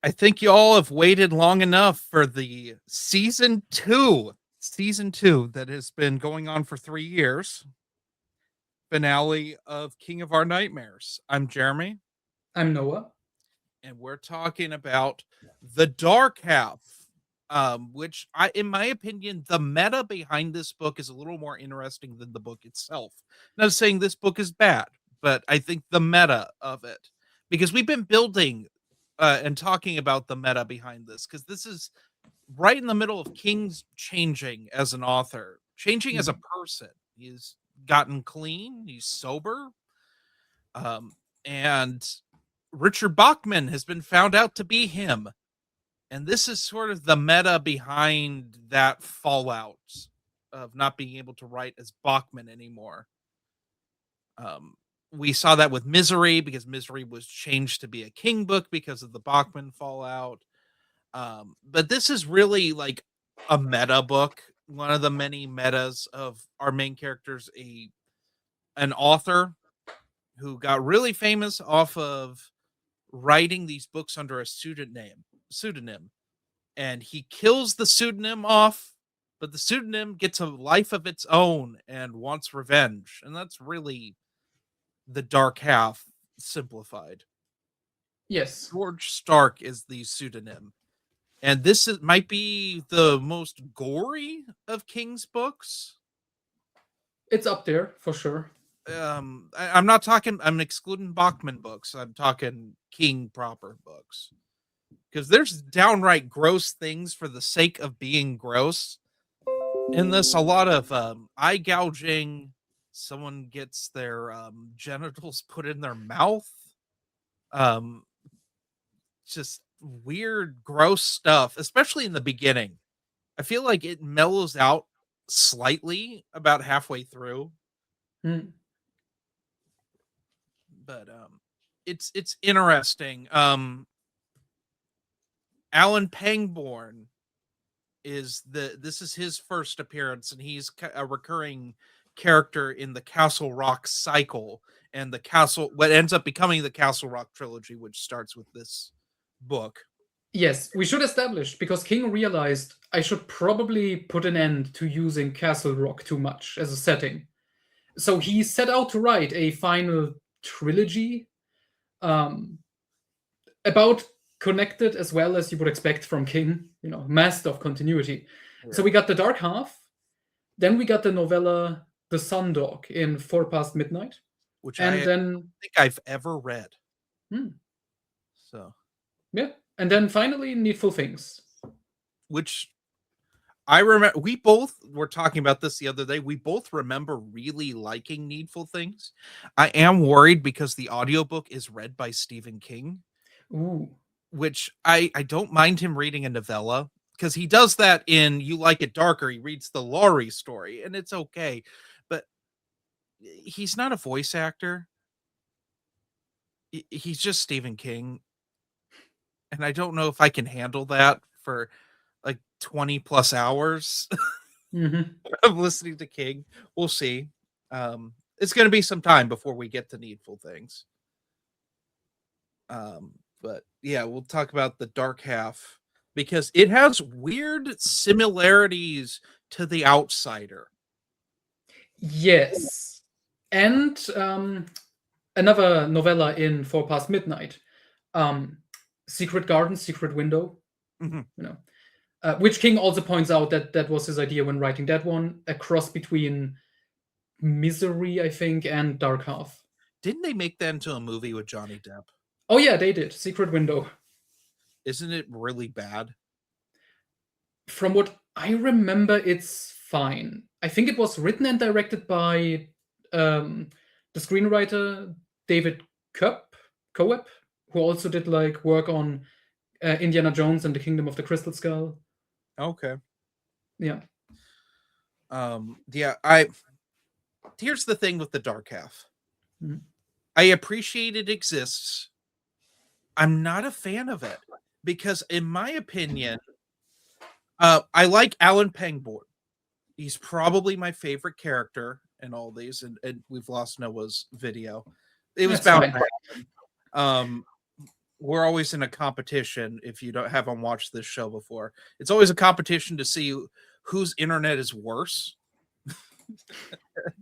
I think you all have waited long enough for the season two that has been going on for 3 years. Finale of King of Our Nightmares. I'm Jeremy, I'm Noah. and we're talking about the Dark Half, which in my opinion, the meta behind this book is a little more interesting than the book itself. Not saying this book is bad, but I think the meta of it, because we've been building and talking about the meta behind this, because this is right in the middle of King's changing as an author, changing as a person. He's gotten clean, he's sober, and Richard Bachman has been found out to be him. And this is sort of the meta behind that fallout of not being able to write as Bachman anymore. We saw that with Misery, because Misery was changed to be a King book because of the Bachman fallout. But this is really like a meta book, one of the many metas of our main characters, an author who got really famous off of writing these books under a pseudonym, and he kills the pseudonym off, but the pseudonym gets a life of its own and wants revenge. And that's really the Dark Half simplified. Yes. George Stark is the pseudonym. And might be the most gory of King's books. It's up there for sure. I'm not talking, I'm excluding Bachman books. I'm talking King proper books. Because there's downright gross things for the sake of being gross. In this, a lot of eye gouging. Someone gets their genitals put in their mouth. Just weird, gross stuff, especially in the beginning. I feel like it mellows out slightly about halfway through. But it's interesting. Alan Pangborn this is his first appearance, and he's a recurring character in the Castle Rock cycle, and what ends up becoming the Castle Rock trilogy, which starts with this book. Yes, we should establish, because King realized I should probably put an end to using Castle Rock too much as a setting. So he set out to write a final trilogy, about connected as well as you would expect from King, master of continuity. Yeah. So we got the Dark Half, then we got the novella The Sundog in 4 Past Midnight, which I don't think I've ever read. So yeah, and then finally Needful Things, which I remember. We both were talking about this the other day. We both remember really liking Needful Things. I am worried because the audiobook is read by Stephen King. Ooh. Which I don't mind him reading a novella, because he does that in You Like It Darker. He reads the Laurie story, and it's okay. But he's not a voice actor. He's just Stephen King. And I don't know if I can handle that for like 20 plus hours of listening to King. We'll see. It's going to be some time before we get to Needful Things. But yeah, we'll talk about the Dark Half, because it has weird similarities to The Outsider. Yes. And another novella in 4 Past Midnight, Secret Garden, Secret Window, which King also points out that was his idea when writing that one, a cross between Misery, I think, and Dark Half. Didn't they make that into a movie with Johnny Depp? Oh yeah, they did. Secret Window. Isn't it really bad? From what I remember, it's fine. I think it was written and directed by the screenwriter David Koepp, who also did like work on Indiana Jones and the Kingdom of the Crystal Skull. Okay. Yeah. Here's the thing with the Dark Half. I appreciate it exists. I'm not a fan of it, because in my opinion, I like Alan Pangborn. He's probably my favorite character in all these, and we've lost Noah's video. It was about we're always in a competition. If you haven't watched this show before, it's always a competition to see whose internet is worse.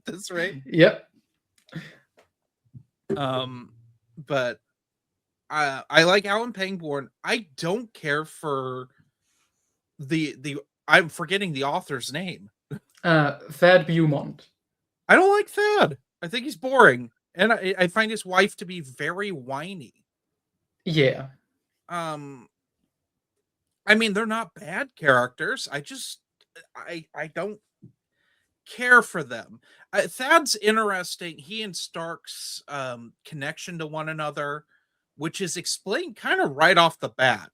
That's right. Yep. But I like Alan Pangborn. I don't care for the I'm forgetting the author's name. Thad Beaumont. I don't like Thad. I think he's boring, and I find his wife to be very whiny. Yeah. I mean, they're not bad characters. I don't care for them. Thad's interesting. He and Stark's connection to one another, which is explained kind of right off the bat,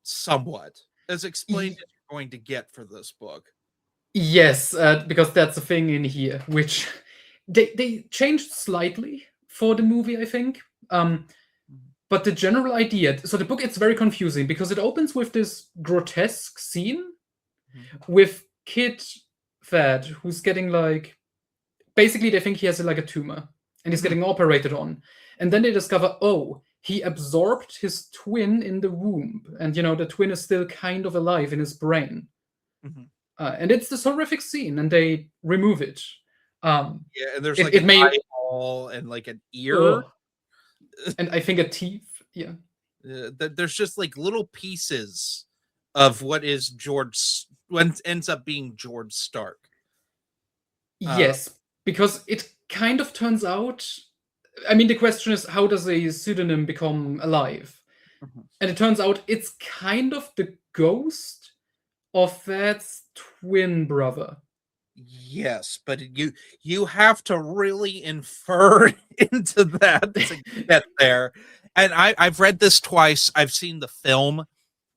somewhat as explained as you're going to get for this book. Yes, because that's a thing in here, which they changed slightly for the movie, I think. But the general idea, so the book, it's very confusing because it opens with this grotesque scene with Kid Thad, who's getting like, basically they think he has like a tumor and he's getting operated on. And then they discover, oh, he absorbed his twin in the womb. And, the twin is still kind of alive in his brain. And it's this horrific scene, and they remove it. Yeah, and there's like an eyeball and like an ear. And I think a teeth. Yeah. There's just like little pieces of what is when ends up being George Stark. Yes, because it kind of turns out, I mean, the question is, how does a pseudonym become alive? And it turns out it's kind of the ghost of Thad's twin brother. Yes, but you have to really infer into that to get there. And I've read this twice. I've seen the film,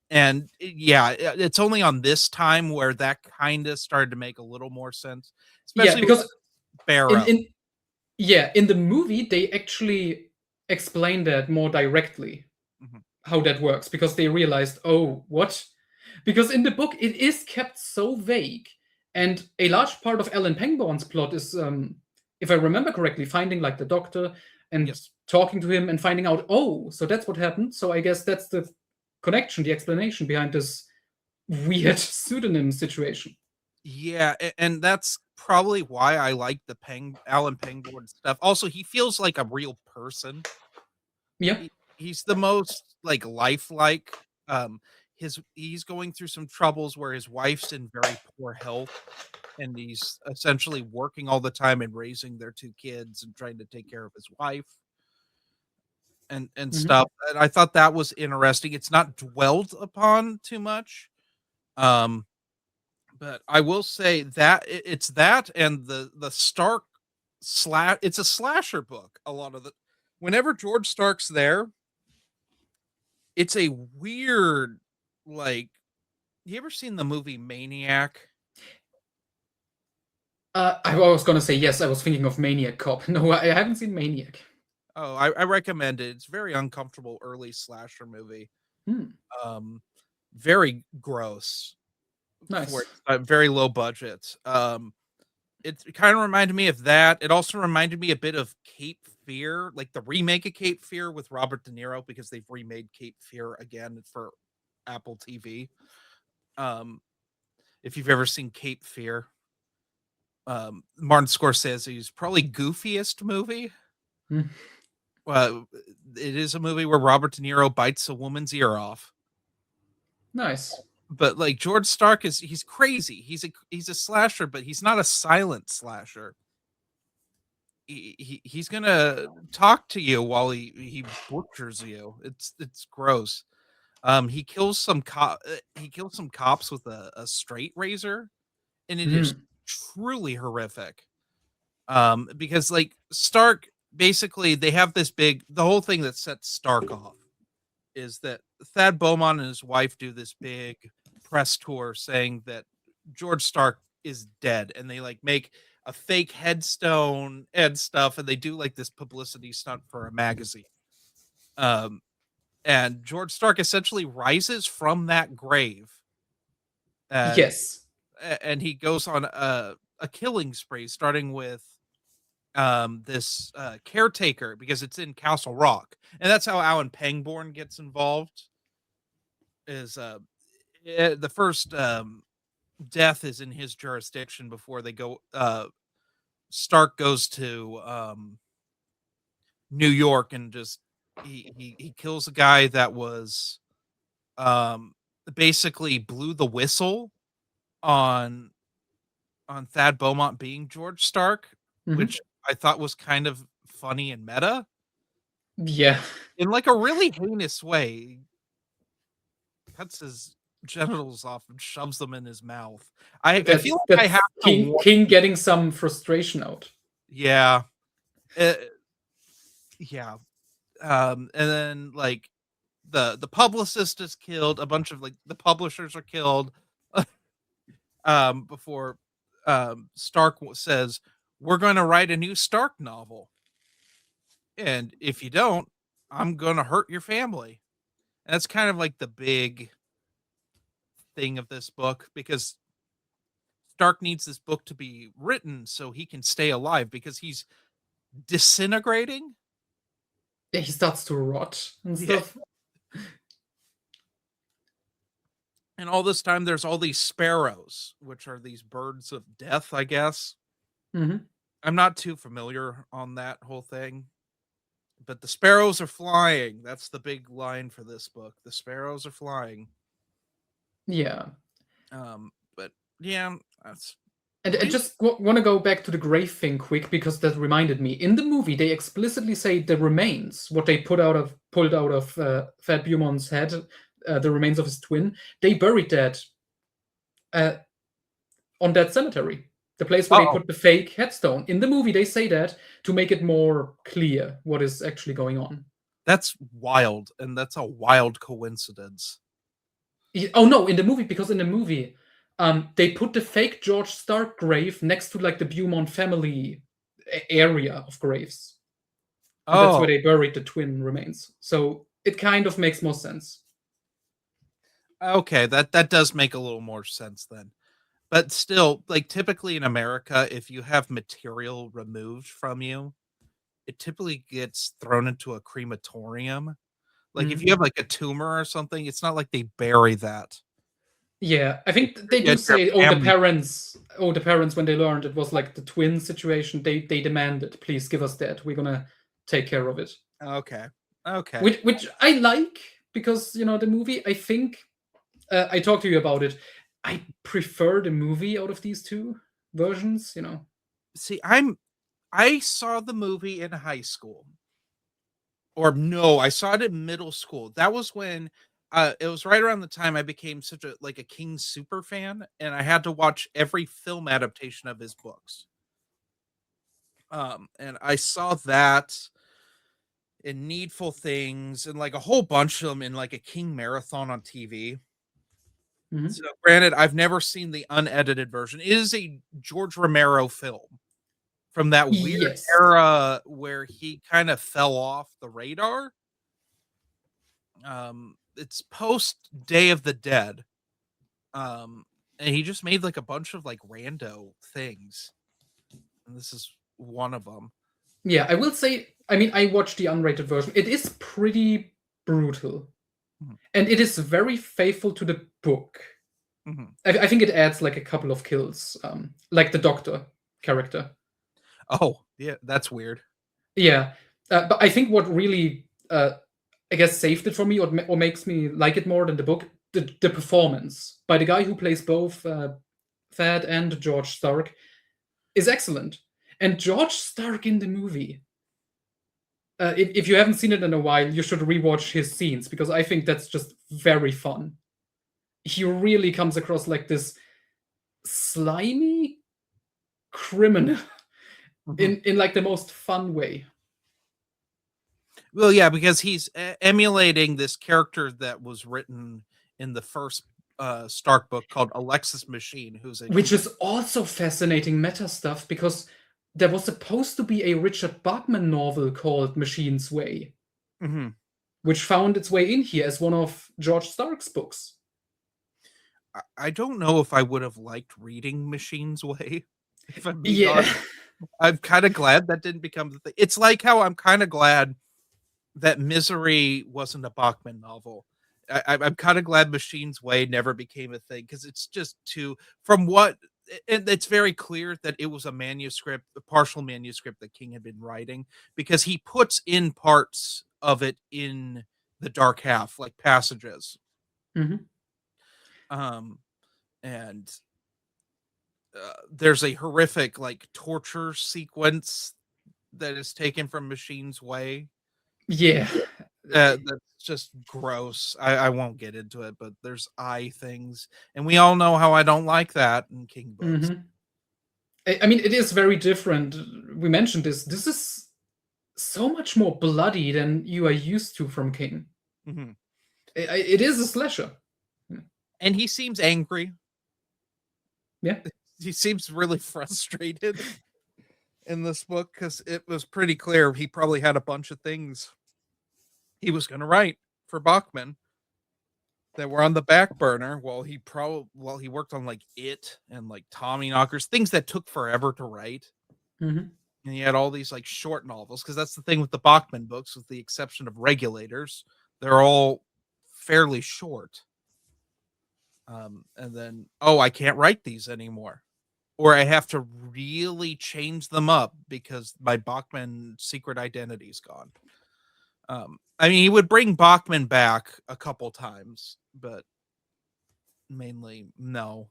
and yeah, it's only on this time where that kind of started to make a little more sense. Especially because Barrow. In the movie, they actually explain that more directly, how that works, because they realized, oh, what? Because in the book, it is kept so vague. And a large part of Alan Pangborn's plot is, if I remember correctly, finding like the doctor and talking to him and finding out, oh, so that's what happened. So I guess that's the connection, the explanation behind this weird pseudonym situation. Yeah, and that's probably why I like the Alan Pangborn stuff. Also, he feels like a real person. Yeah. He's the most like lifelike. He's going through some troubles where his wife's in very poor health, and he's essentially working all the time and raising their two kids and trying to take care of his wife and stuff. And I thought that was interesting. It's not dwelled upon too much. But I will say that it's that and the Stark it's a slasher book. A lot of whenever George Stark's there, it's a weird, like, you ever seen the movie Maniac? I was gonna say yes. I was thinking of Maniac Cop. No, I haven't seen Maniac. Oh, I recommend it. It's a very uncomfortable early slasher movie. Very gross. Nice. For very low budget. It kind of reminded me of that. It also reminded me a bit of Cape Fear, like the remake of Cape Fear with Robert De Niro, because they've remade Cape Fear again for Apple TV. If you've ever seen Cape Fear, Martin Scorsese's probably goofiest movie. It is a movie where Robert De Niro bites a woman's ear off. Nice. But like George Stark he's crazy. He's a slasher, but he's not a silent slasher. He's gonna talk to you while he butchers you. It's gross. He kills some cops with a straight razor, and it is truly horrific. Because like Stark, basically they have the whole thing that sets Stark off is that Thad Beaumont and his wife do this big press tour saying that George Stark is dead, and they like make a fake headstone and stuff, and they do like this publicity stunt for a magazine. And George Stark essentially rises from that grave. Yes. And he goes on a killing spree, starting with this caretaker, because it's in Castle Rock, and that's how Alan Pangborn gets involved. Is the first death is in his jurisdiction before they go. Stark goes to New York and just he kills a guy that was basically blew the whistle on Thad Beaumont being George Stark, which I thought was kind of funny and meta. Yeah. In like a really heinous way. Cuts his genitals off and shoves them in his mouth. I feel like I have King getting some frustration out. Yeah. Yeah. And then like the publicist is killed, a bunch of like the publishers are killed. Before Stark says, "We're going to write a new Stark novel. And if you don't, I'm going to hurt your family." And that's kind of like the big thing of this book, because Stark needs this book to be written so he can stay alive, because he's disintegrating. Yeah, he starts to rot and stuff. And all this time, there's all these sparrows, which are these birds of death, I guess. Mm-hmm. I'm not too familiar on that whole thing. But the sparrows are flying. That's the big line for this book. The sparrows are flying. Yeah. But yeah, that's. And I just want to go back to the grave thing quick, because that reminded me. In the movie, they explicitly say the remains, what they pulled out of Thad Beaumont's head, the remains of his twin, they buried that on that cemetery, the place where they put the fake headstone. In the movie, they say that to make it more clear what is actually going on. That's wild, and that's a wild coincidence. Oh no, in the movie, because in the movie, they put the fake George Stark grave next to like the Beaumont family area of graves. And that's where they buried the twin remains. So it kind of makes more sense. Okay, that does make a little more sense then. But still, like typically in America, if you have material removed from you, it typically gets thrown into a crematorium. Like if you have like a tumor or something, it's not like they bury that. Yeah, I think they do say, the parents, when they learned it was like the twin situation, they demanded, please give us that. We're gonna take care of it. Okay. Which I like, because the movie, I think I talked to you about it. I prefer the movie out of these two versions, See, I saw the movie in high school. Or no, I saw it in middle school. That was when it was right around the time I became such a King super fan, and I had to watch every film adaptation of his books. And I saw that in Needful Things and like a whole bunch of them in like a King marathon on TV. Mm-hmm. So granted, I've never seen the unedited version. It is a George Romero film from that weird era where he kind of fell off the radar. It's post Day of the Dead. And he just made like a bunch of like rando things. And this is one of them. Yeah, I will say, I mean, I watched the unrated version. It is pretty brutal. Mm-hmm. And it is very faithful to the book. Mm-hmm. I think it adds like a couple of kills, like the Doctor character. Oh, yeah, that's weird. Yeah, but I think what really, I guess, saved it for me, or makes me like it more than the book, the performance by the guy who plays both Thad and George Stark is excellent. And George Stark in the movie, if you haven't seen it in a while, you should rewatch his scenes, because I think that's just very fun. He really comes across like this slimy criminal in like the most fun way. Well, yeah, because he's emulating this character that was written in the first Stark book called Alexis Machine, which is also fascinating meta stuff, because there was supposed to be a Richard Bachman novel called Machine's Way, which found its way in here as one of George Stark's books. I don't know if I would have liked reading Machine's Way, if I'm being honest. I'm kind of glad that didn't become the thing. It's like how I'm kind of glad that Misery wasn't a Bachman novel. I'm kind of glad Machine's Way never became a thing because it's just too, from what, and it's very clear that it was a manuscript, a partial manuscript that King had been writing, because he puts in parts of it in the Dark Half, like passages. Mhm. Um, and there's a horrific like torture sequence that is taken from Machine's Way. Yeah. That's just gross. I won't get into it, but there's eye things, and we all know how I don't like that in King books. Mhm. I mean, it is very different. We mentioned this. This is so much more bloody than you are used to from King. Mhm. It is a slasher. And he seems angry. Yeah. He seems really frustrated in this book because it was pretty clear he probably had a bunch of things he was going to write for Bachman that were on the back burner while he worked on like It and like Tommyknockers, things that took forever to write. Mhm. And he had all these like short novels because that's the thing with the Bachman books, with the exception of Regulators, they're all fairly short. And then, oh, I can't write these anymore, or I have to really change them up because my Bachman secret identity is gone. I mean, he would bring Bachman back a couple times, but mainly no,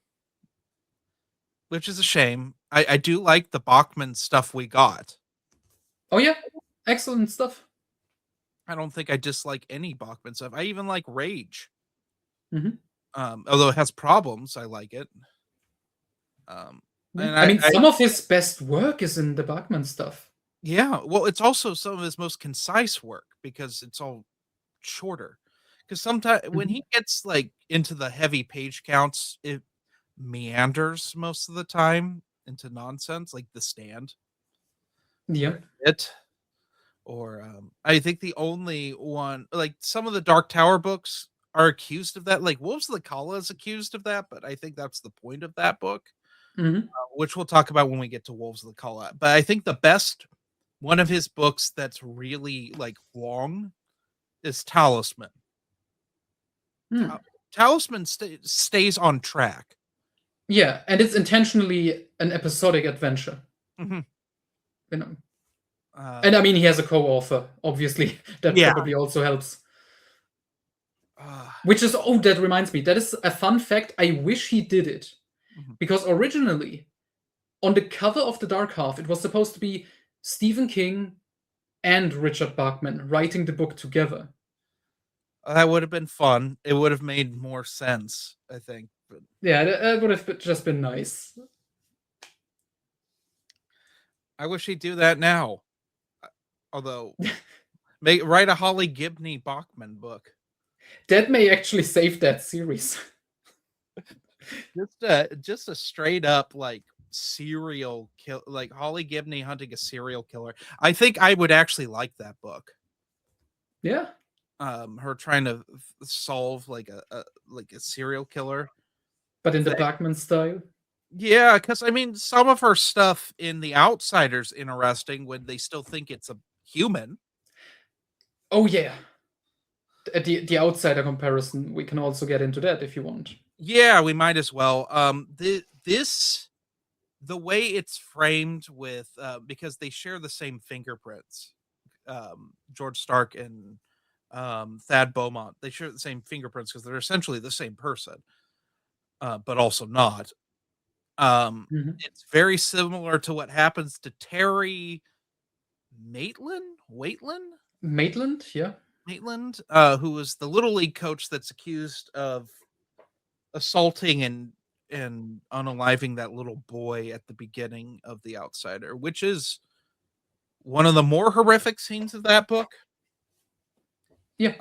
which is a shame. I do like the Bachman stuff we got. Oh yeah, excellent stuff. I don't think I dislike any Bachman stuff. I even like Rage. Mhm. Although it has problems, I like it. Yeah. And I mean, I some of his best work is in the Bachman stuff. yeah, well, it's also some of his most concise work because it's all shorter. Because sometimes when Mhm. he gets like into the heavy page counts, it meanders most of the time into nonsense, like The Stand Yeah. or It. Or I think the only one, like some of the Dark Tower books are accused of that. Like Wolves of the Kala is accused of that, but I think that's the point of that book, Mhm. which we'll talk about when we get to Wolves of the Kala. But I think the best one of his books that's really like long is Talisman. Hmm. Talisman stays on track. Yeah, and it's intentionally an episodic adventure. Mhm. You know. Uh, And I mean, he has a co-author, obviously. That yeah. probably also helps. Uh, Which is, oh, that reminds me. That is a fun fact. I wish he did it. mhm. Because originally, on the cover of The Dark Half, it was supposed to be Stephen King and Richard Bachman writing the book together. That would have been fun. It would have made more sense, I think. But Yeah, that would have just been nice. I wish he'd do that now. Although, write a Holly Gibney Bachman book. That may actually save that series. Just a straight up like serial kill, like Holly Gibney hunting a serial killer. I think I would actually like that book. Yeah. Her trying to solve like a serial killer. But in the That, Bachman style. yeah, because I mean, some of her stuff in The Outsider's interesting when they still think it's a human. Oh, yeah. The outsider comparison, we can also get into that if you want. Yeah, we might as well. The way it's framed with because they share the same fingerprints. George Stark and Thad Beaumont, they share the same fingerprints because they're essentially the same person, but also not. Mhm. It's very similar to what happens to Terry Maitland, Maitland, yeah. who was the little league coach that's accused of assaulting and unaliving that little boy at the beginning of The Outsider, which is one of the more horrific scenes of that book. Yeah.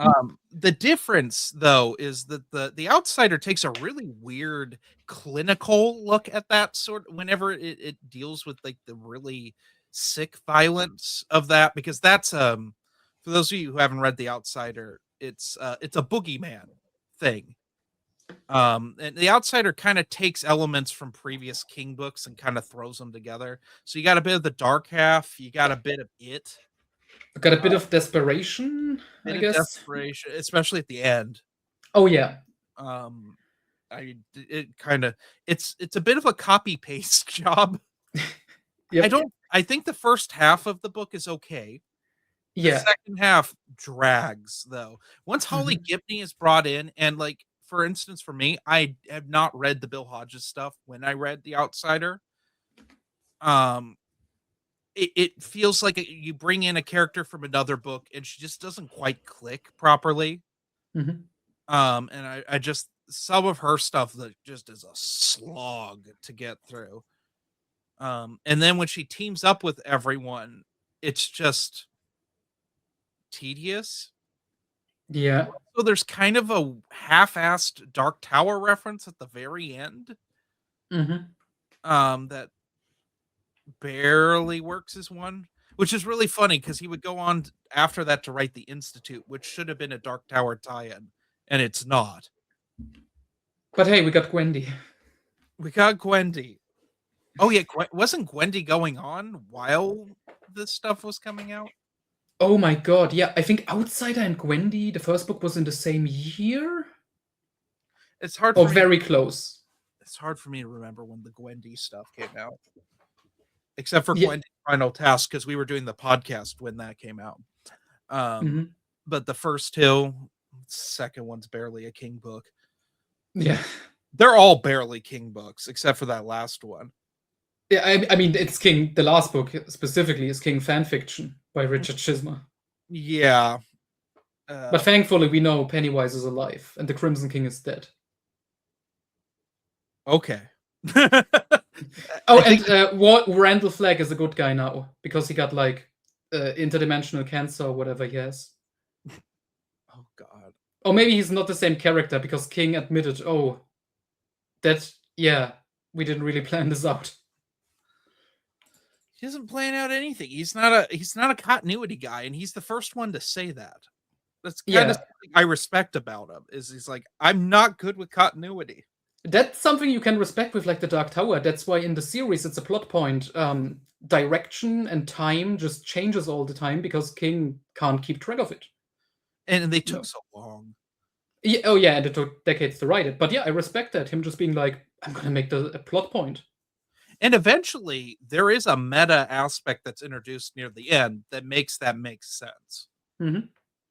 The difference, though, is that the Outsider takes a really weird clinical look at that sort. Whenever it deals with like the really sick violence of that, because that's for those of you who haven't read The Outsider, it's a boogeyman thing. And The Outsider kind of takes elements from previous King books and kind of throws them together. So you got a bit of the dark half, you got a bit of it, Got a bit of desperation, bit I of guess. desperation, especially at the end. Oh yeah. Um, it kind of it's a bit of a copy paste job. Yep. I think the first half of the book is okay. The Yeah. second half drags though. Once Holly Gibney is brought in, and like for instance, for me, I have not read the Bill Hodges stuff when I read The Outsider. It feels like you bring in a character from another book and she just doesn't quite click properly. Mhm. And I just some of her stuff that just is a slog to get through. And then when she teams up with everyone, it's just tedious. Yeah. So there's kind of a half-assed Dark Tower reference at the very end. Mhm. That barely works as one, which is really funny because he would go on after that to write The Institute, which should have been a Dark Tower tie-in, and it's not. But hey, we got Gwendy. We got Gwendy. Oh yeah, wasn't Gwendy going on while this stuff was coming out? Oh my god, yeah. I think Outsider and Gwendy, the first book was in the same year? It's hard Or for me. very close. It's hard for me to remember when the Gwendy stuff came out. Except for Yeah. Gwendy Final Task, because we were doing the podcast when that came out. But the first two, second one's barely a King book. Yeah. They're all barely King books, except for that last one. Yeah, I mean, it's King. The last book specifically is King fan fiction by Richard Chisma. Yeah. But thankfully, we know Pennywise is alive and the Crimson King is dead. Okay. Oh, and Randall Flagg is a good guy now because he got like interdimensional cancer or whatever he has. Oh God. Or maybe he's not the same character because King admitted, oh, yeah, we didn't really plan this out. He doesn't plan out anything. He's not a continuity guy, and he's the first one to say that. That's kind of something I respect about him. Is he's like, I'm not good with continuity. That's something you can respect with like the Dark Tower. That's why in the series it's a plot point. Direction and time just changes all the time because King can't keep track of it. And they took so long. Yeah, oh yeah, and it took decades to write it. But yeah, I respect that. Him just being like, I'm gonna make a plot point. And eventually there is a meta aspect that's introduced near the end that makes sense. Mm-hmm.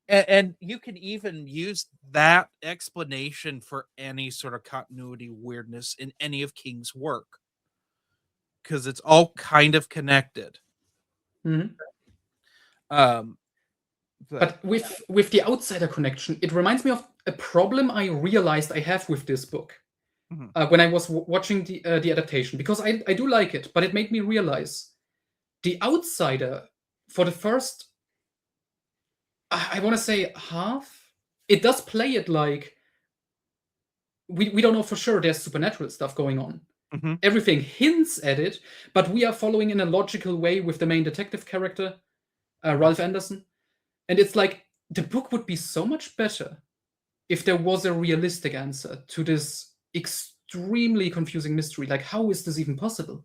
And you can even use that explanation for any sort of continuity weirdness in any of King's work, because it's all kind of connected. Mm-hmm. But with the Outsider connection, it reminds me of a problem I realized I have with this book when I was watching the adaptation, because I do like it, but it made me realize the Outsider for the first, I want to say half, it does play it like we don't know for sure there's supernatural stuff going on. Mm-hmm. Everything hints at it, but we are following in a logical way with the main detective character, Ralph Anderson. And it's like, the book would be so much better if there was a realistic answer to this extremely confusing mystery. Like, how is this even possible?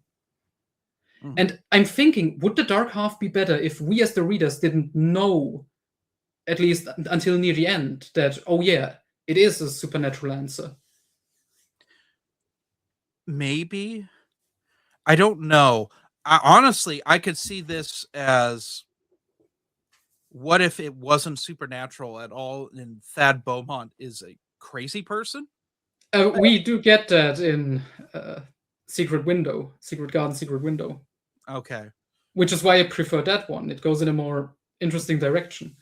Mm-hmm. And I'm thinking, would the dark half be better if we as the readers didn't know, at least until near the end, that, oh yeah, it is a supernatural answer? Maybe. I don't know. Honestly, I could see this as, what if it wasn't supernatural at all and Thad Beaumont is a crazy person? We do get that in Secret Garden, Secret Window. Okay. Which is why I prefer that one. It goes in a more interesting direction.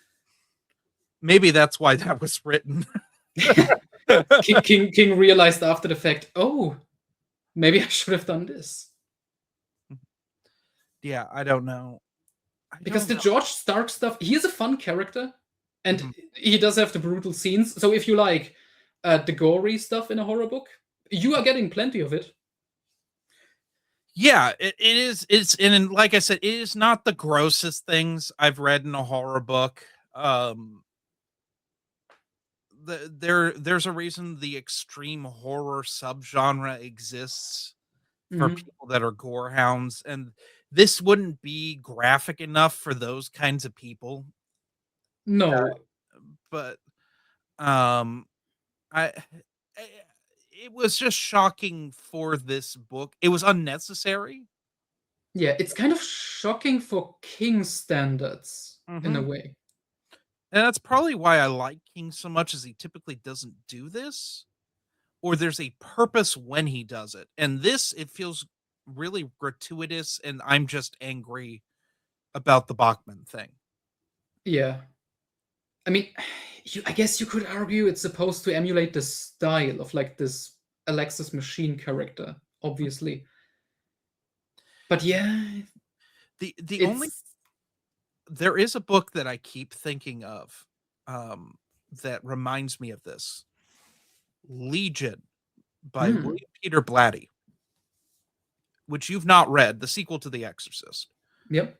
Maybe that's why that was written. King realized after the fact, oh, maybe I should have done this. Yeah, I don't know. Because the George Stark stuff, he is a fun character, and he does have the brutal scenes. So if you like the gory stuff in a horror book, you are getting plenty of it. Yeah, it is. And like I said, it is not the grossest things I've read in a horror book. there's a reason the extreme horror subgenre exists for Mhm. people that are gore hounds, and this wouldn't be graphic enough for those kinds of people. No. But um, I, I it was just shocking for this book. It was unnecessary. Yeah, it's kind of shocking for King standards in a Mhm. way. And that's probably why I like King so much, is he typically doesn't do this, or there's a purpose when he does it. And this, it feels really gratuitous, and I'm just angry about the Bachman thing. Yeah. I mean, I guess you could argue it's supposed to emulate the style of like this Alexis Machine character, obviously. But yeah, The only it's there is a book that I keep thinking of, um, that reminds me of this. Legion by hmm, William Peter Blatty, which you've not read, the sequel to The Exorcist. yep.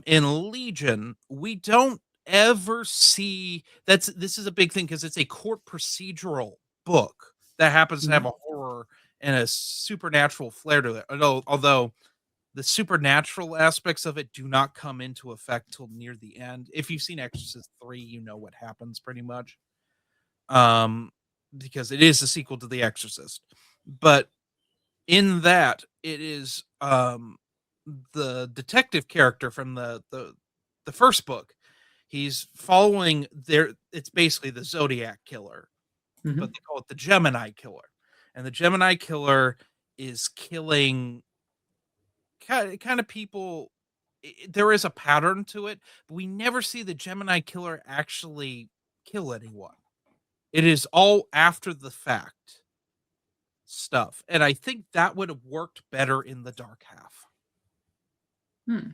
In Legion, we don't ever see this is a big thing because it's a court procedural book that happens to have Mhm. a horror and a supernatural flair to it. Although the supernatural aspects of it do not come into effect till near the end. If you've seen Exorcist 3, you know what happens pretty much. Um, because it is a sequel to The Exorcist. But in that, it is the detective character from the first book. He's following it's basically the Zodiac killer, but Mhm. they call it the Gemini killer. And the Gemini killer is killing kind of people. There is a pattern to it, but we never see the Gemini killer actually kill anyone. It is all after the fact stuff. And I think that would have worked better in the dark half. Hmm.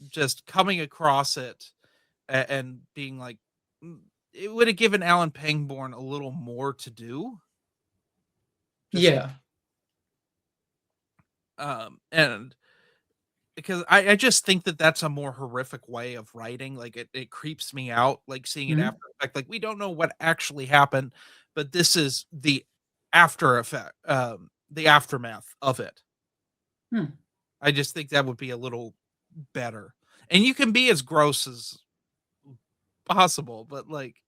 Just coming across it and being like, it would have given Alan Pangborn a little more to do. Just Yeah. and because I just think that that's a more horrific way of writing. Like it creeps me out, like seeing it Mhm. after effect. Like we don't know what actually happened, but this is the after effect, the aftermath of it. Hmm. I just think that would be a little better. And you can be as gross as possible, but like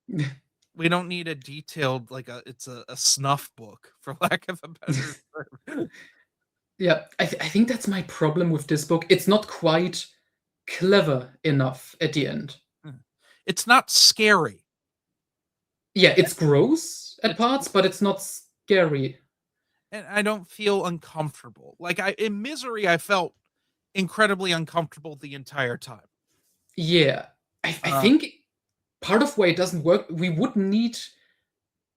we don't need a detailed like it's a snuff book for lack of a better term. Yeah, I think that's my problem with this book. It's not quite clever enough at the end. It's not scary. Yeah, it's gross at It's parts, but it's not scary. and I don't feel uncomfortable. Like I in Misery, I felt incredibly uncomfortable the entire time. Yeah, I Uh, think part of why it doesn't work, we would need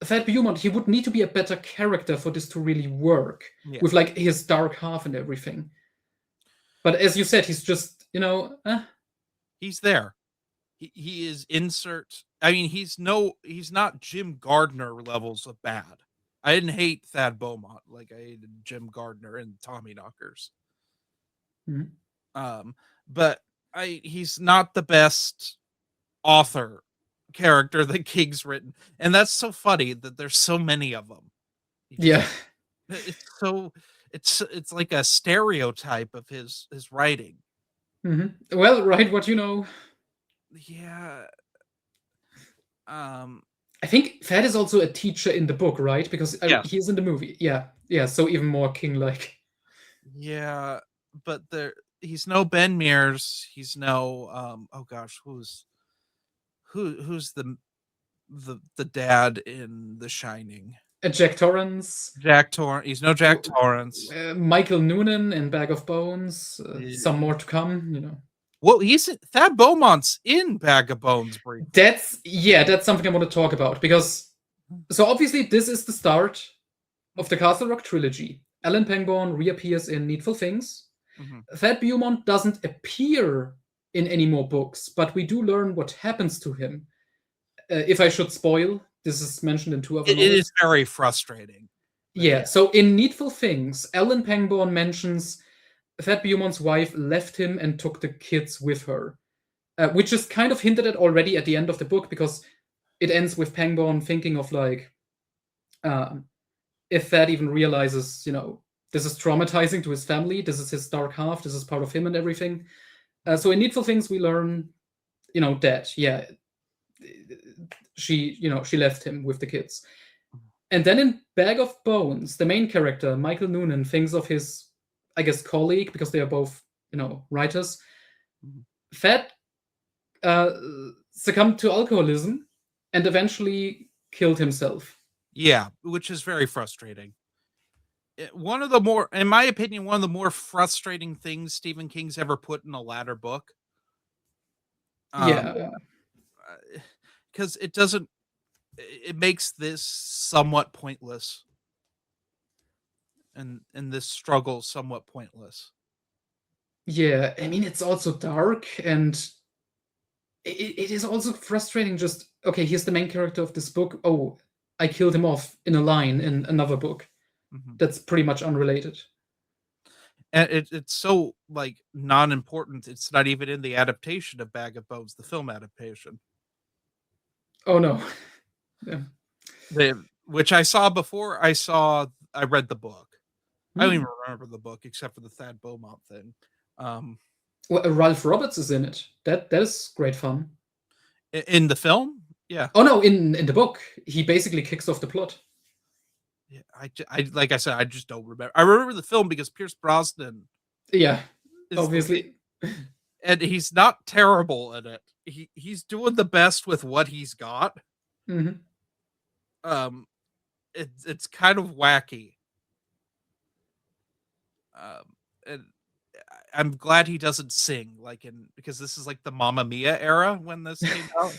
Thad Beaumont. He would need to be a better character for this to really work yeah, with like his dark half and everything. But as you said, he's just he's there. He is insert. I mean, he's not Jim Gardner levels of bad. I didn't hate Thad Beaumont like I hated Jim Gardner and Tommy Knockers. Mhm. Um, but he's not the best author character that King's written, and that's so funny that there's so many of them. You just Yeah. it's so it's like a stereotype of his writing. Well, write what you know. Yeah. Um. I think Thad is also a teacher in the book, right? Because Yes. he is in the movie. Yeah, yeah. So even more king-like. Yeah. But he's no Ben Mears. He's no oh gosh, who's the dad in The Shining? Jack Torrance, Jack Torrance. He's no Jack Torrance. Michael Noonan in Bag of Bones. Some more to come. Well, he's Thad Beaumont's in Bag of Bones briefly. That's something I want to talk about because so obviously this is the start of the Castle Rock trilogy. Alan Pangborn reappears in Needful Things. Mm-hmm. Thad Beaumont doesn't appear in any more books, but we do learn what happens to him. If I should spoil, this is mentioned in two other It novels. is very frustrating. Yeah, so in Needful Things, Alan Pangborn mentions Thad Beaumont's wife left him and took the kids with her, which is kind of hinted at already at the end of the book because it ends with Pangborn thinking of like, if Thad even realizes, this is traumatizing to his family, this is his dark half, this is part of him and everything. So in Needful Things, we learn, that, yeah, she left him with the kids. And then in Bag of Bones, the main character, Michael Noonan, thinks of his, I guess, colleague, because they are both, writers. Thad succumbed to alcoholism and eventually killed himself. Yeah, which is very frustrating. One of the more, in my opinion, one of the more frustrating things Stephen King's ever put in a latter book. Yeah. Because it makes this somewhat pointless. And this struggle somewhat pointless. Yeah, I mean, it's also dark, and it is also frustrating. Just, okay, here's the main character of this book. Oh, I killed him off in a line in another book. That's pretty much unrelated. And it's so like non-important. It's not even in the adaptation of Bag of Bones, the film adaptation. Oh no. Yeah. Which I saw before I read the book. I don't even remember the book except for the Thad Beaumont thing. Well, Ralph Roberts is in it. That is great fun. In the film? Yeah. Oh no, in the book, he basically kicks off the plot. Yeah, I like I said, I just don't remember. I remember the film because Pierce Brosnan. Yeah, obviously. And he's not terrible at it. He's doing the best with what he's got. Mm-hmm. It's kind of wacky. And I'm glad he doesn't sing because this is like the Mamma Mia era when this came out.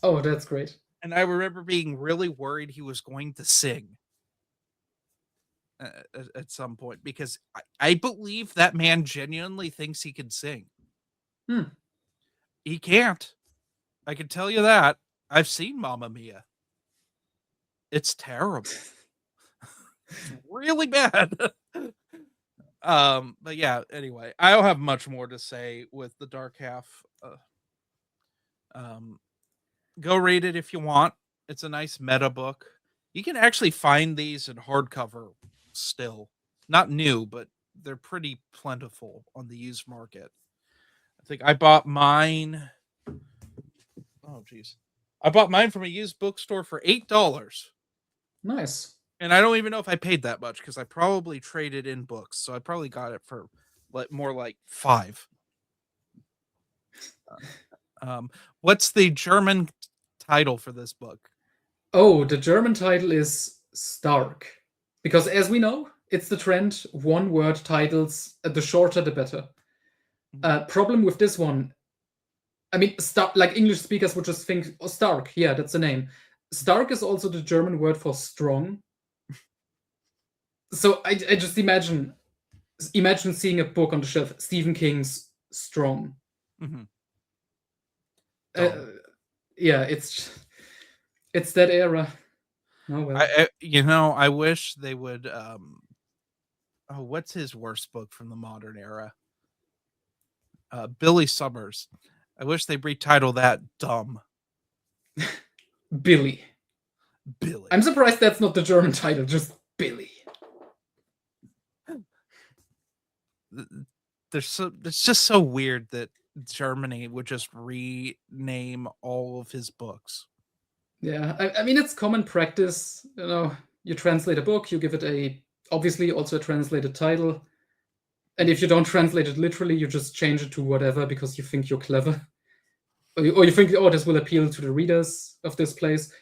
Oh, that's great. And I remember being really worried he was going to sing at some point because I believe that man genuinely thinks he can sing. He can't. I can tell you that. I've seen Mamma Mia. It's terrible. It's really bad. But yeah, anyway, I don't have much more to say with The Dark Half. Go read it if you want. It's a nice meta book. You can actually find these in hardcover still. Not new, but they're pretty plentiful on the used market. I think I bought mine. Oh, geez. I bought mine from a used bookstore for $8. Nice. And I don't even know if I paid that much because I probably traded in books. So I probably got it for more like $5. What's the German title for this book? Oh, the German title is Stark. Because as we know, it's the trend, one-word titles, the shorter the better. Problem with this one, I mean, like English speakers would just think, oh, Stark, yeah, that's the name. Stark is also the German word for strong. So I just imagine seeing a book on the shelf, Stephen King's Strong. Yeah, it's that era. Oh well. I wish they would. What's his worst book from the modern era? Billy Summers. I wish they retitle that Dumb. Billy. Billy. I'm surprised that's not the German title, just Billy. It's just so weird that Germany would just rename all of his books. Yeah, I mean, it's common practice. You translate a book, you give it obviously also a translated title. And if you don't translate it literally, you just change it to whatever because you think you're clever. Or you think, oh, this will appeal to the readers of this place.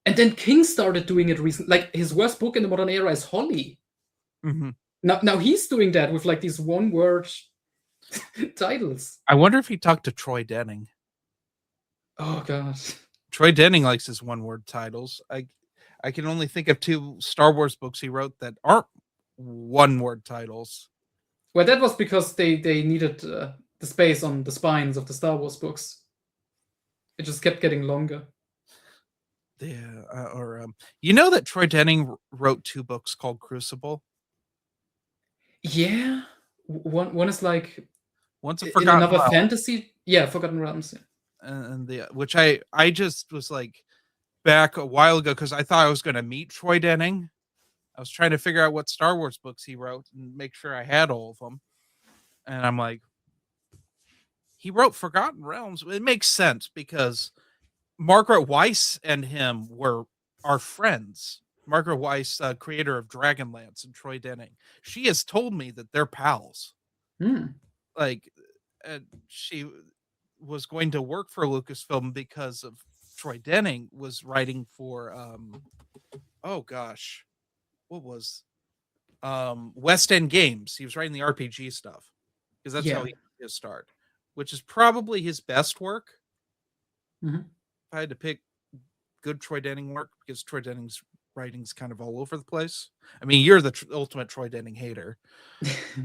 And then King started doing it recently. Like, his worst book in the modern era is Holly. Now he's doing that with like these one-word titles. I wonder if he talked to Troy Denning. Oh god. Troy Denning likes his one-word titles. I can only think of 2 Star Wars books he wrote that aren't one-word titles. Well, that was because they needed the space on the spines of the Star Wars books. It just kept getting longer. Yeah, you know that Troy Denning wrote 2 books called Crucible? Yeah, one is like Once a Forgotten another Realm. fantasy. Yeah, Forgotten Realms. and the which I just was like back a while ago because I thought I was going to meet Troy Denning. I was trying to figure out what Star Wars books he wrote and make sure I had all of them. And I'm like, he wrote Forgotten Realms. It makes sense because Margaret Weiss and him are friends. Margaret Weiss, creator of Dragonlance, and Troy Denning. She has told me that they're pals. Like, she was going to work for Lucasfilm because of Troy Denning was writing for oh gosh, what was West End Games. He was writing the RPG stuff because that's how he got his start, which is probably his best work. If I had to pick good Troy Denning work, because Troy Denning's writing's kind of all over the place. I mean, you're the ultimate Troy Denning hater.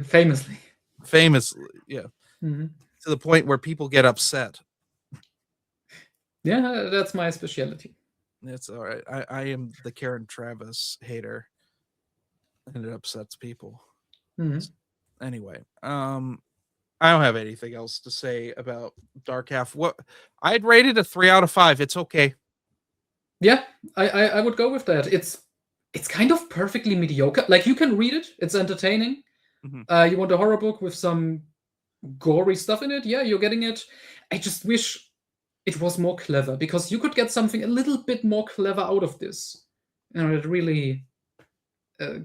Famously, yeah. To the point where people get upset. Yeah, that's my specialty. It's all right. I am the Karen Travis hater, and it upsets people. Anyway, I don't have anything else to say about Dark Half. What I'd rate it a 3 out of 5. It's okay. Yeah, I would go with that. It's kind of perfectly mediocre. Like, you can read it; it's entertaining. You want a horror book with some gory stuff in it? Yeah, you're getting it. I just wish it was more clever, because you could get something a little bit more clever out of this. It really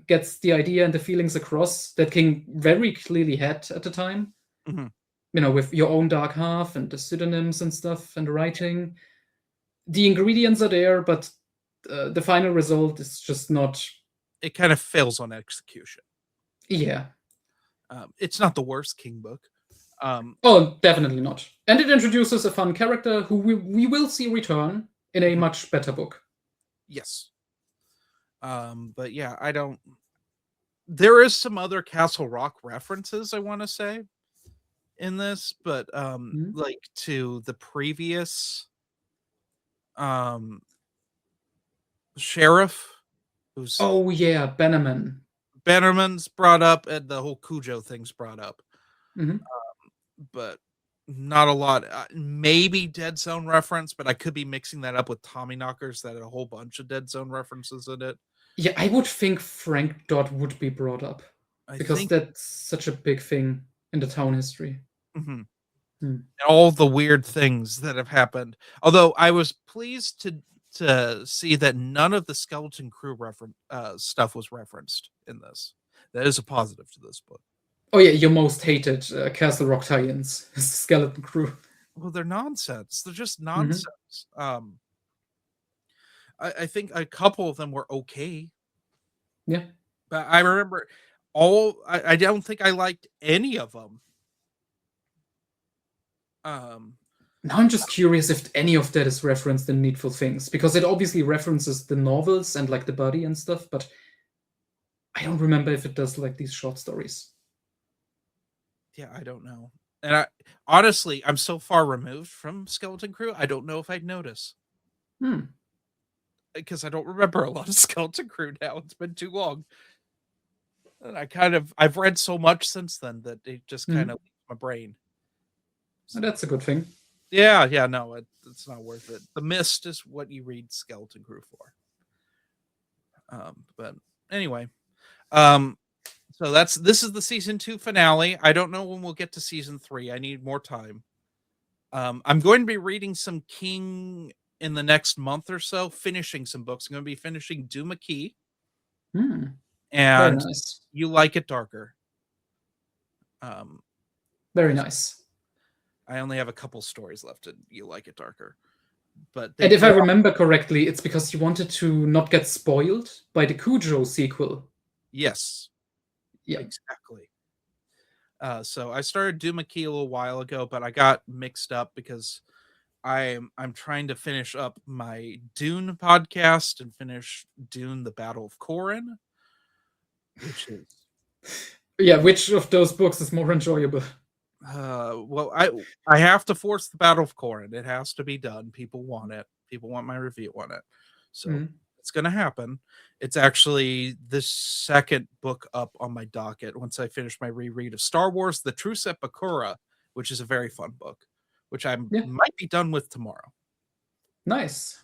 gets the idea and the feelings across that King very clearly had at the time. With your own Dark Half and the pseudonyms and stuff and the writing. The ingredients are there, but the final result is just not. It kind of fails on execution. Yeah. It's not the worst King book. Oh, definitely not. And it introduces a fun character who we will see return in a much better book. Yes. But yeah, I don't. There is some other Castle Rock references I want to say in this, but like to the previous sheriff, who's Bannerman's brought up, and the whole Cujo thing's brought up. But not a lot. Maybe Dead Zone reference, but I could be mixing that up with Tommyknockers that had a whole bunch of Dead Zone references in it. Yeah, I would think Frank Dodd would be brought up, because that's such a big thing in the town history. All the weird things that have happened. Although I was pleased to see that none of the Skeleton Crew stuff was referenced in this. That is a positive to this book. Oh yeah, your most hated Castle Rock tie-ins, Skeleton Crew. Well, they're nonsense. They're just nonsense. I think a couple of them were okay. Yeah. But I remember I don't think I liked any of them. Now I'm just curious if any of that is referenced in Needful Things, because it obviously references the novels and like the body and stuff, but I don't remember if it does like these short stories. Yeah, I don't know. And honestly, I'm so far removed from Skeleton Crew, I don't know if I'd notice. Because I don't remember a lot of Skeleton Crew now. It's been too long. And I've read so much since then that it just kind of leaves my brain. So that's a good thing. Yeah, no, it's not worth it. The Mist is what you read Skeleton Crew for. But anyway, so this is the season 2 finale. I don't know when we'll get to season 3. I need more time. I'm going to be reading some King in the next month or so, finishing some books. I'm going to be finishing Duma Key. And nice. You Like It Darker. Very nice. I only have a couple stories left in You Like It Darker. And if I remember correctly, it's because you wanted to not get spoiled by the Cujo sequel. Yes. Yeah. Exactly. So I started Duma Key a little while ago, but I got mixed up because I'm trying to finish up my Dune podcast and finish Dune: The Battle of Corran, which is which of those books is more enjoyable? Well, I have to force the Battle of Corran. It has to be done. People want it. People want my review on it. So it's going to happen. It's actually the second book up on my docket once I finish my reread of Star Wars: The Truce at Bakura, which is a very fun book. which I Yeah. might be done with tomorrow. Nice.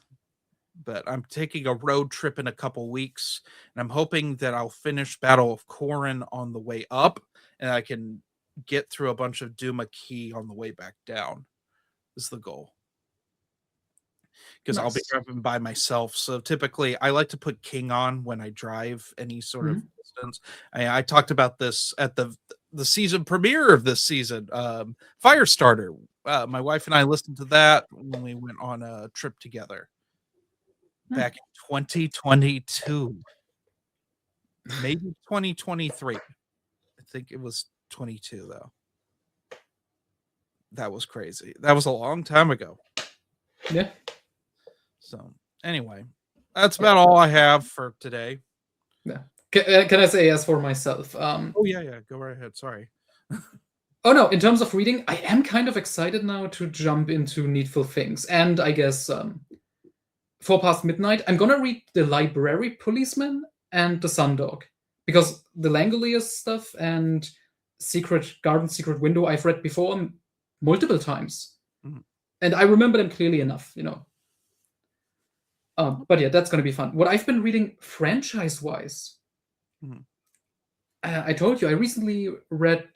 But I'm taking a road trip in a couple weeks, and I'm hoping that I'll finish Battle of Corrin on the way up, and I can get through a bunch of Duma Key on the way back down. Is the goal. Because I'll be Nice. driving by myself. So typically, I like to put King on when I drive any sort of distance. I talked about this at the season premiere of this season, Firestarter. My wife and I listened to that when we went on a trip together back in 2022, maybe 2023. I think it was 22 though. That was crazy. That was a long time ago. Yeah. So anyway, that's about all I have for today. Yeah. Can I say as for myself? Oh yeah, go right ahead. Sorry. Oh no, in terms of reading, I am kind of excited now to jump into Needful Things, and I guess 4 Past Midnight. I'm gonna read The Library Policeman and The Sundog, because the Langoliers stuff and Secret Garden, Secret Window I've read before multiple times, and I remember them clearly enough, you know. But yeah, that's gonna be fun. What I've been reading franchise-wise, I told you I recently read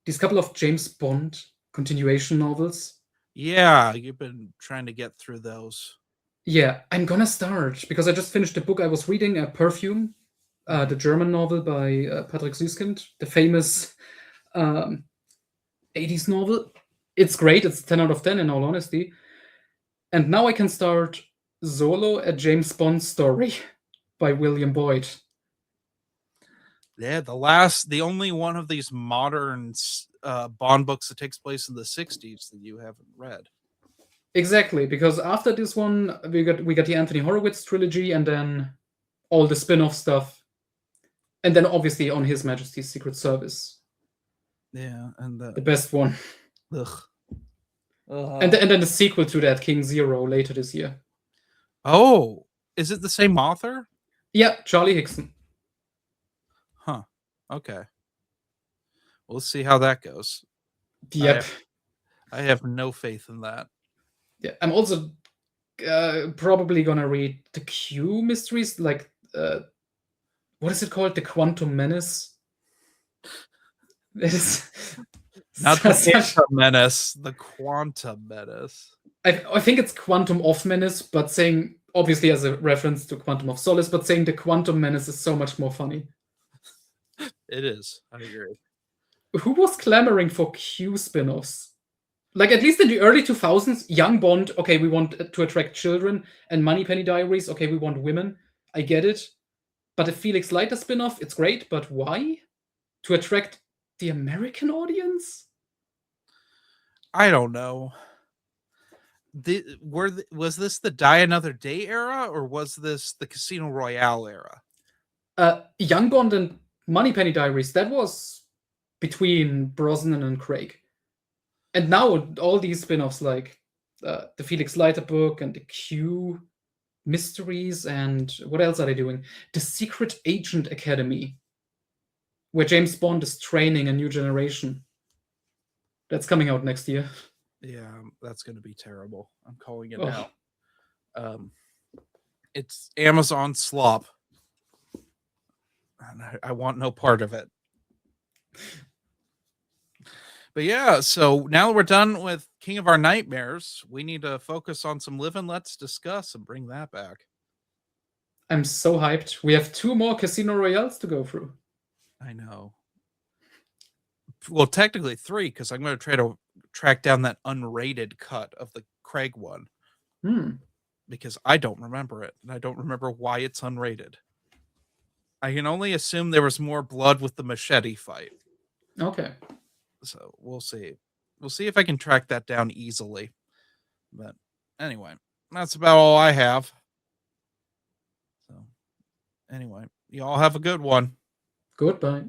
these couple of James Bond continuation novels. Yeah, you've been trying to get through those. Yeah, I'm gonna start because I just finished the book I was reading, Perfume, the German novel by Patrick Süskind, the famous 80s novel. It's great. It's 10 out of 10 in all honesty. And now I can start Solo, a James Bond story by William Boyd. Yeah, the only one of these modern Bond books that takes place in the 60s that you haven't read. Exactly, because after this one, we got the Anthony Horowitz trilogy, and then all the spin-off stuff, and then obviously on His Majesty's Secret Service. Yeah, and the best one. Ugh. And then the sequel to that, King Zero, later this year. Oh, is it the same author? Yeah, Charlie Hickson. Huh. Okay. We'll see how that goes. Yep. I have no faith in that. Yeah, I'm also probably gonna read the Q mysteries, like what is it called? The Quantum Menace. It's not the Quantum Menace, the Quantum Menace. I think it's Quantum of Menace, but saying obviously as a reference to Quantum of Solace, but saying the Quantum Menace is so much more funny. It is. I agree. Who was clamoring for Q spin-offs? Like, at least in the early 2000s, Young Bond, okay, we want to attract children, and Moneypenny Diaries, okay, we want women. I get it. But the Felix Leiter spin-off, it's great, but why? To attract the American audience? I don't know. Was this the Die Another Day era, or was this the Casino Royale era? Young Bond and Moneypenny Diaries, that was between Brosnan and Craig. And now all these spin-offs, like the Felix Leiter book and the Q mysteries, and what else are they doing? The Secret Agent Academy, where James Bond is training a new generation. That's coming out next year. Yeah, that's going to be terrible. I'm calling it now. It's Amazon slop. And I want no part of it. But yeah, so now we're done with King of Our Nightmares. We need to focus on some Live and Let's Discuss and bring that back. I'm so hyped. We have 2 more Casino Royales to go through. I know. Well, technically 3, because I'm going to try to track down that unrated cut of the Craig one. Because I don't remember it, and I don't remember why it's unrated. I can only assume there was more blood with the machete fight. Okay. So we'll see. We'll see if I can track that down easily. But anyway, that's about all I have. So anyway, you all have a good one. Goodbye.